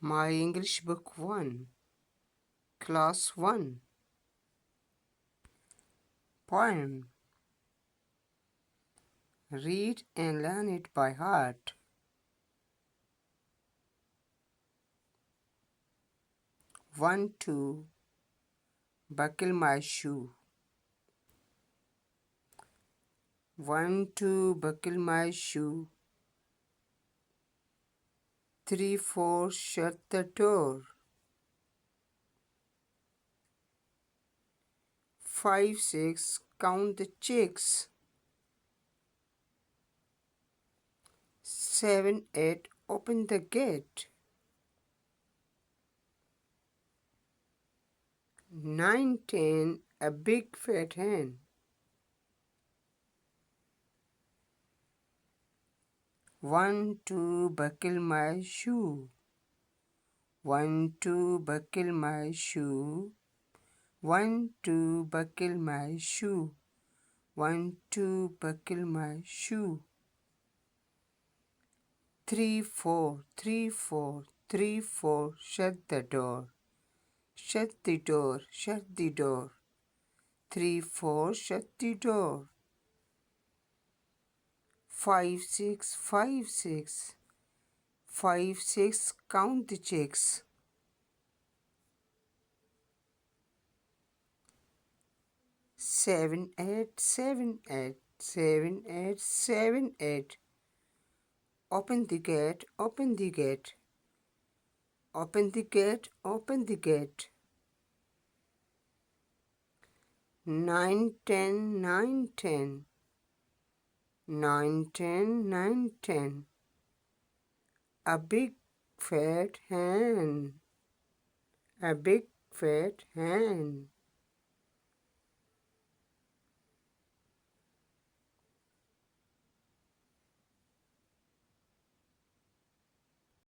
My English Book 1, Class 1. Poem. Read and learn it by heart. 1, 2. Buckle my shoe. 1, 2. Buckle my shoe. 3, 4. Shut the door. 5, 6. Count the chicks. 7, 8. Open the gate. 9, 10. A big fat hen. 1, 2. Buckle my shoe. 1, 2. Buckle my shoe. 1, 2. Buckle my shoe. 1, 2. Buckle my shoe. 3, 4. 3, 4. 3, 4. Shut the door. Shut the door. Shut the door. 3, 4. Shut the door. 5, 6. 5, 6. 5, 6. Count the chicks. 7, 8. 7, 8. 7, 8. 7, 8. Open the gate. Open the gate. Open the gate. Open the gate. 9, 10. 9, 10. 9, 10. 9, 10. A big fat hen. A big fat hen.